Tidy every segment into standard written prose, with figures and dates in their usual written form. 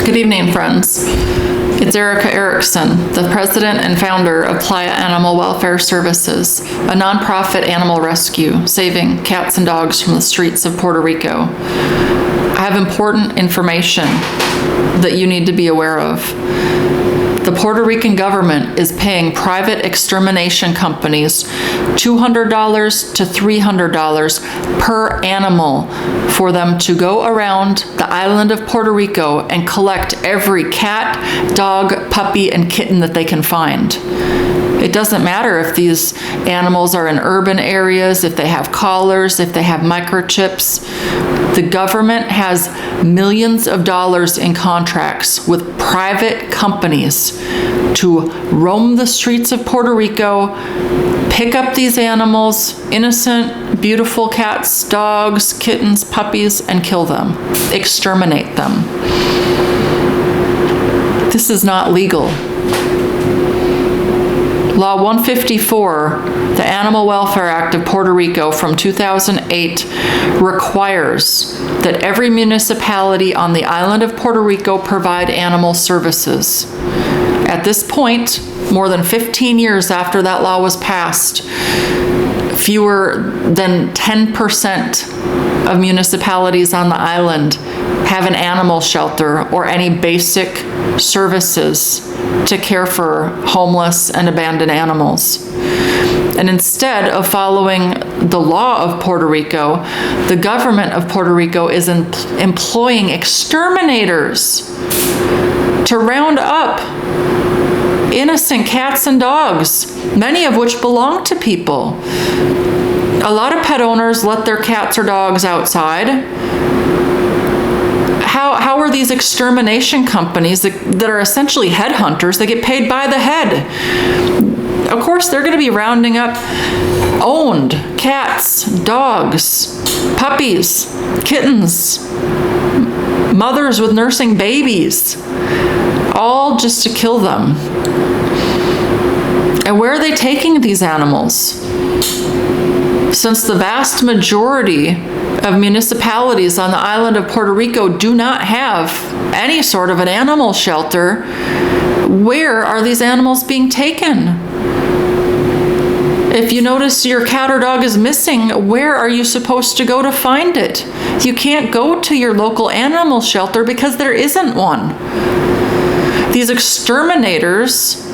Good evening, friends. It's Erica Erickson, the president and founder of Playa Animal Welfare Services, a nonprofit animal rescue saving cats and dogs from the streets of Puerto Rico. I have important information that you need to be aware of. The Puerto Rican government is paying private extermination companies $200 to $300 per animal for them to go around the island of Puerto Rico and collect every cat, dog, puppy, and kitten that they can find. It doesn't matter if these animals are in urban areas, if they have collars, if they have microchips. The government has millions of dollars in contracts with private companies to roam the streets of Puerto Rico, pick up these animals, innocent, beautiful cats, dogs, kittens, puppies, and kill them, exterminate them. This is not legal. Law 154, the Animal Welfare Act of Puerto Rico from 2008, requires that every municipality on the island of Puerto Rico provide animal services. At this point, more than 15 years after that law was passed, fewer than 10% of municipalities on the island have an animal shelter or any basic services to care for homeless and abandoned animals. And instead of following the law of Puerto Rico, the government of Puerto Rico is employing exterminators to round up innocent cats and dogs, many of which belong to people. A lot of pet owners let their cats or dogs outside. How are these extermination companies that are essentially headhunters, they get paid by the head? Of course, they're going to be rounding up owned cats, dogs, puppies, kittens, mothers with nursing babies, all just to kill them. And where are they taking these animals? Since the vast majority of municipalities on the island of Puerto Rico do not have any sort of an animal shelter, where are these animals being taken? If you notice your cat or dog is missing, where are you supposed to go to find it? You can't go to your local animal shelter because there isn't one. These exterminators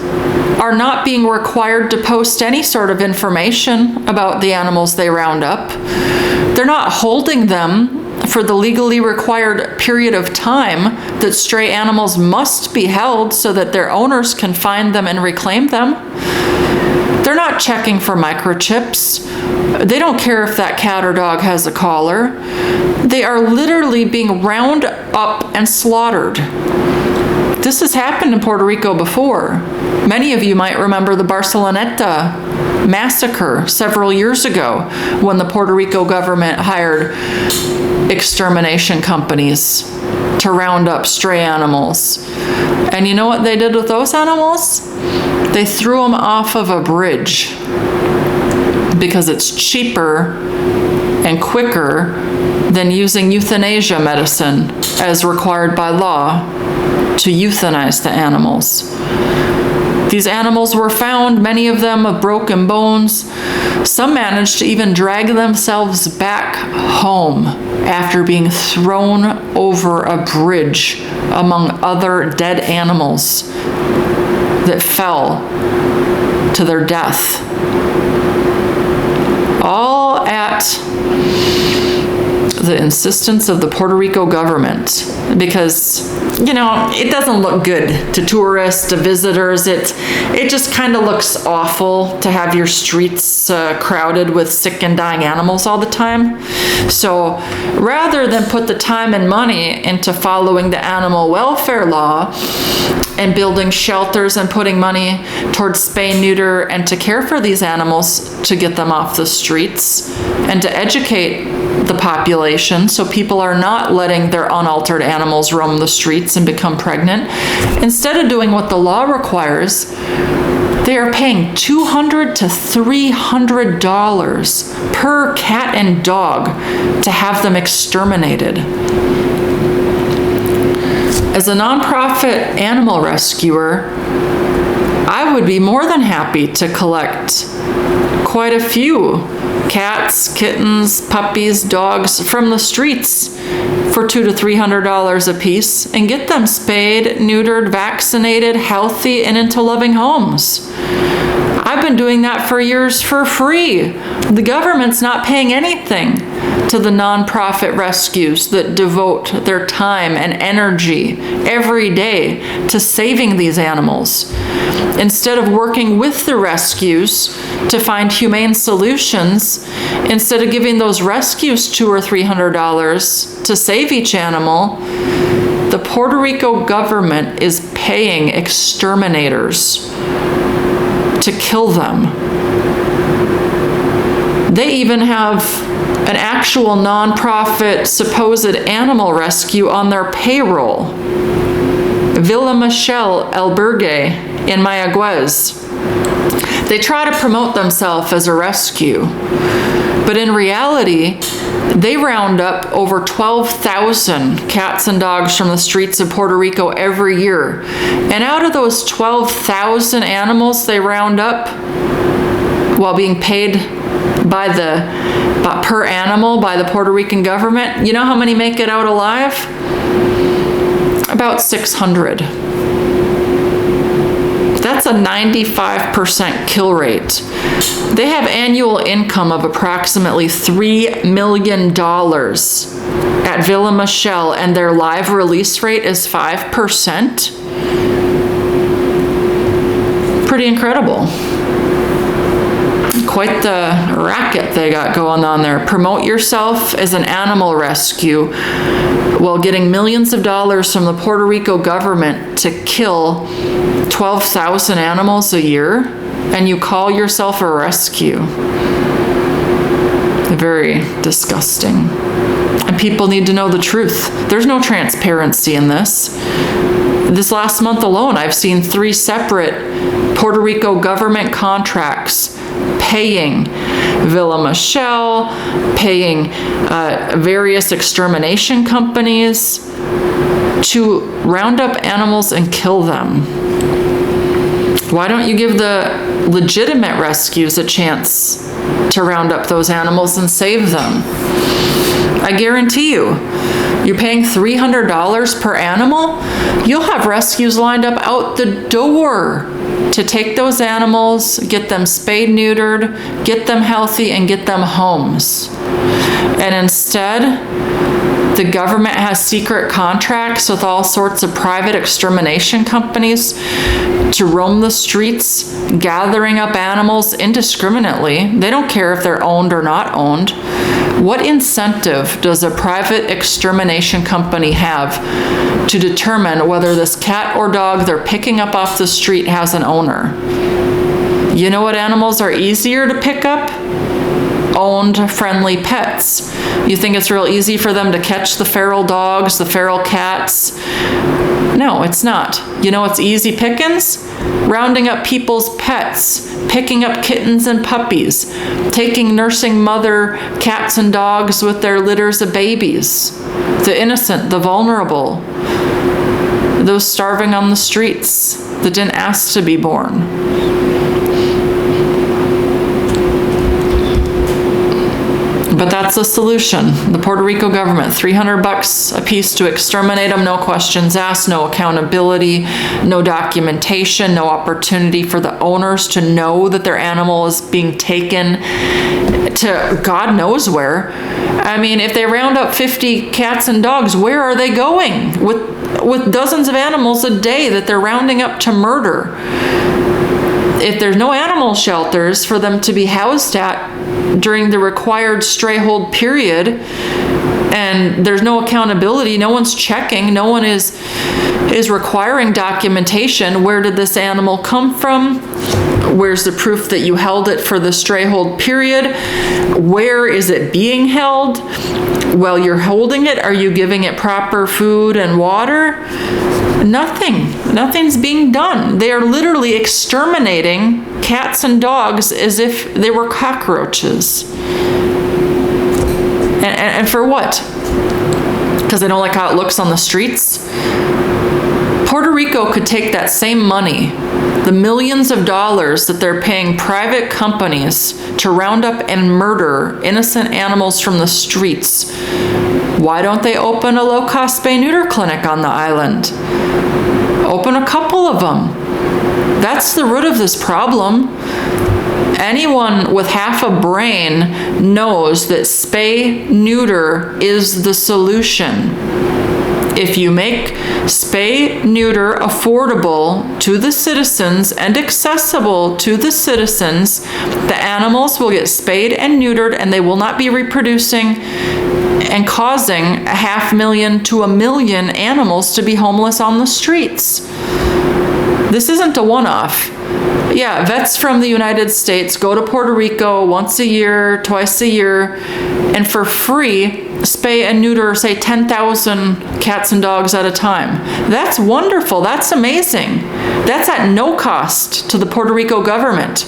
are not being required to post any sort of information about the animals they round up. They're not holding them for the legally required period of time that stray animals must be held so that their owners can find them and reclaim them. They're not checking for microchips. They don't care if that cat or dog has a collar. They are literally being round up and slaughtered. This has happened in Puerto Rico before. Many of you might remember the Barceloneta massacre several years ago when the Puerto Rico government hired extermination companies to round up stray animals. And you know what they did with those animals? They threw them off of a bridge because it's cheaper and quicker than using euthanasia medicine as required by law to euthanize the animals. These animals were found, many of them of broken bones. Some managed to even drag themselves back home after being thrown over a bridge among other dead animals that fell to their death. All at the insistence of the Puerto Rico government, because, you know, it doesn't look good to tourists, to visitors. It just kind of looks awful to have your streets crowded with sick and dying animals all the time. So rather than put the time and money into following the animal welfare law and building shelters and putting money towards spay-neuter and to care for these animals to get them off the streets and to educate the population so people are not letting their unaltered animals roam the streets and become pregnant, instead of doing what the law requires, they are paying $200 to $300 per cat and dog to have them exterminated. As a nonprofit animal rescuer, I would be more than happy to collect quite a few cats, kittens, puppies, dogs from the streets for $200 to $300 a piece and get them spayed, neutered, vaccinated, healthy, and into loving homes. I've been doing that for years for free. The government's not paying anything to the nonprofit rescues that devote their time and energy every day to saving these animals. Instead of working with the rescues to find humane solutions, instead of giving those rescues $200 or $300 to save each animal, the Puerto Rico government is paying exterminators to kill them. They even have an actual nonprofit supposed animal rescue on their payroll. Villa Michelle Albergue in Mayagüez. They try to promote themselves as a rescue, but in reality, they round up over 12,000 cats and dogs from the streets of Puerto Rico every year. And out of those 12,000 animals they round up while being paid per animal by the Puerto Rican government, you know how many make it out alive? About 600. That's a 95% kill rate. They have annual income of approximately $3 million at Villa Michelle, and their live release rate is 5%. Pretty incredible. Quite the racket they got going on there. Promote yourself as an animal rescue while getting millions of dollars from the Puerto Rico government to kill 12,000 animals a year, and you call yourself a rescue. Very disgusting. And people need to know the truth. There's no transparency in this. This last month alone, I've seen 3 separate Puerto Rico government contracts paying Villa Michelle, paying various extermination companies to round up animals and kill them. Why don't you give the legitimate rescues a chance to round up those animals and save them? I guarantee you, you're paying $300 per animal, you'll have rescues lined up out the door to take those animals, get them spayed, neutered, get them healthy, and get them homes. And instead, the government has secret contracts with all sorts of private extermination companies to roam the streets, gathering up animals indiscriminately. They don't care if they're owned or not owned. What incentive does a private extermination company have to determine whether this cat or dog they're picking up off the street has an owner? You know what animals are easier to pick up? Owned, friendly pets. You think it's real easy for them to catch the feral dogs, the feral cats? No, it's not. You know what's easy pickings? Rounding up people's pets, picking up kittens and puppies, taking nursing mother cats and dogs with their litters of babies, the innocent, the vulnerable, those starving on the streets that didn't ask to be born. But that's the solution. The Puerto Rico government, $300 a piece to exterminate them, no questions asked, no accountability, no documentation, no opportunity for the owners to know that their animal is being taken to God knows where. I mean, if they round up 50 cats and dogs, where are they going with dozens of animals a day that they're rounding up to murder? If there's no animal shelters for them to be housed at during the required stray hold period, and there's no accountability, no one's checking, no one is requiring documentation. Where did this animal come from? Where's the proof that you held it for the stray hold period? Where is it being held? While you're holding it, are you giving it proper food and water? Nothing's being done. They are literally exterminating cats and dogs as if they were cockroaches. And for what? Because they don't like how it looks on the streets? Puerto Rico could take that same money, the millions of dollars that they're paying private companies to round up and murder innocent animals from the streets. Why don't they open a low-cost spay-neuter clinic on the island? Open a couple of them. That's the root of this problem. Anyone with half a brain knows that spay-neuter is the solution. If you make spay-neuter affordable to the citizens and accessible to the citizens, the animals will get spayed and neutered and they will not be reproducing and causing 500,000 to 1 million animals to be homeless on the streets. This isn't a one-off. Yeah, vets from the United States go to Puerto Rico once a year, twice a year, and for free spay and neuter, say, 10,000 cats and dogs at a time. That's wonderful. That's amazing. That's at no cost to the Puerto Rico government.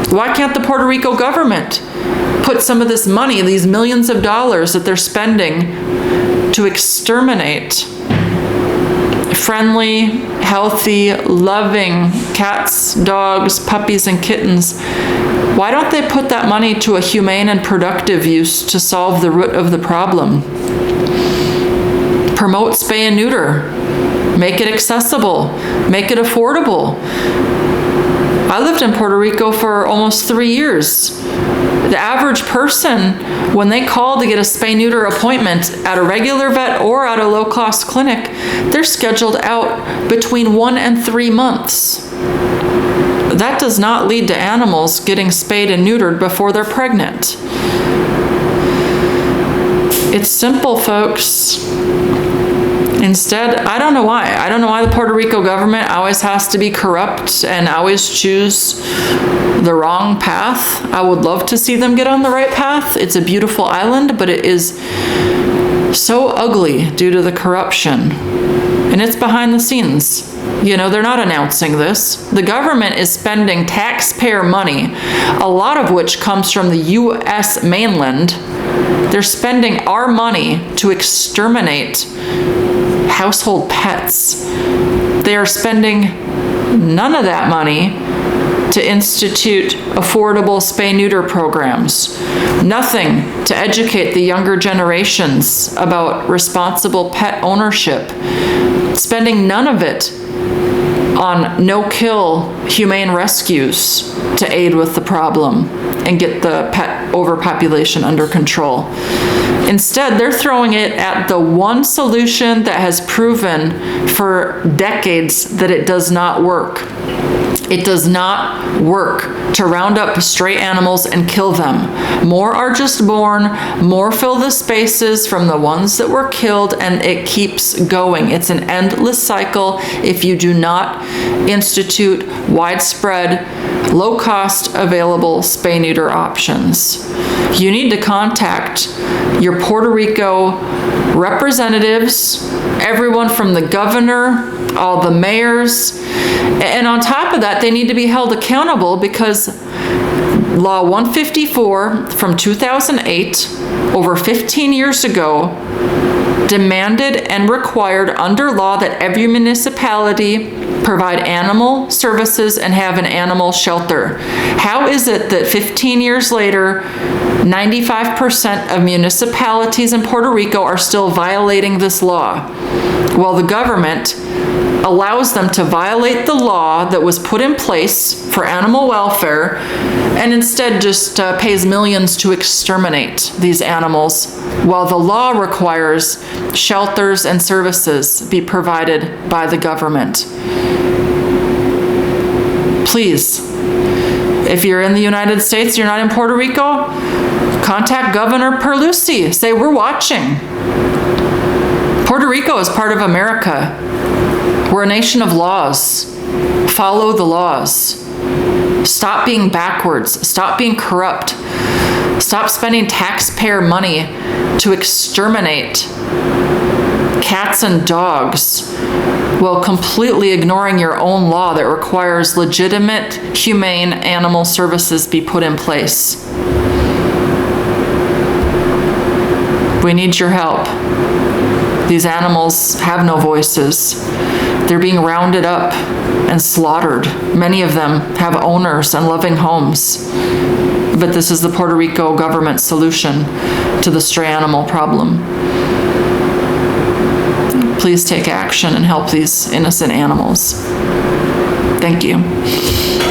Why can't the Puerto Rico government put some of this money, these millions of dollars that they're spending to exterminate friendly, healthy, loving cats, dogs, puppies, and kittens? Why don't they put that money to a humane and productive use to solve the root of the problem? Promote spay and neuter. Make it accessible. Make it affordable. I lived in Puerto Rico for almost 3 years. The average person, when they call to get a spay-neuter appointment at a regular vet or at a low-cost clinic, they're scheduled out between 1 and 3 months. That does not lead to animals getting spayed and neutered before they're pregnant. It's simple, folks. Instead, I don't know why. I don't know why the Puerto Rico government always has to be corrupt and always choose the wrong path. I would love to see them get on the right path. It's a beautiful island, but it is so ugly due to the corruption. And it's behind the scenes. You know, they're not announcing this. The government is spending taxpayer money, a lot of which comes from the U.S. mainland. They're spending our money to exterminate household pets. They are spending none of that money to institute affordable spay-neuter programs. Nothing to educate the younger generations about responsible pet ownership. Spending none of it on no-kill humane rescues to aid with the problem and get the pet overpopulation under control. Instead, they're throwing it at the one solution that has proven for decades that it does not work. It does not work to round up stray animals and kill them. More are just born, more fill the spaces from the ones that were killed, and it keeps going. It's an endless cycle if you do not institute widespread, low-cost available spay-neuter options. You need to contact your Puerto Rico representatives, everyone from the governor, all the mayors, and on top of that, they need to be held accountable because Law 154 from 2008, over 15 years ago, demanded and required under law that every municipality provide animal services and have an animal shelter. How is it that 15 years later, 95% of municipalities in Puerto Rico are still violating this law? Well, the government allows them to violate the law that was put in place for animal welfare and instead just pays millions to exterminate these animals, while the law requires shelters and services be provided by the government. Please, if you're in the United States, you're not in Puerto Rico, contact Governor Perlusi. Say, we're watching. Puerto Rico is part of America. We're a nation of laws. Follow the laws. Stop being backwards. Stop being corrupt. Stop spending taxpayer money to exterminate cats and dogs while completely ignoring your own law that requires legitimate, humane animal services be put in place. We need your help. These animals have no voices. They're being rounded up and slaughtered. Many of them have owners and loving homes. But this is the Puerto Rico government solution to the stray animal problem. Please take action and help these innocent animals. Thank you.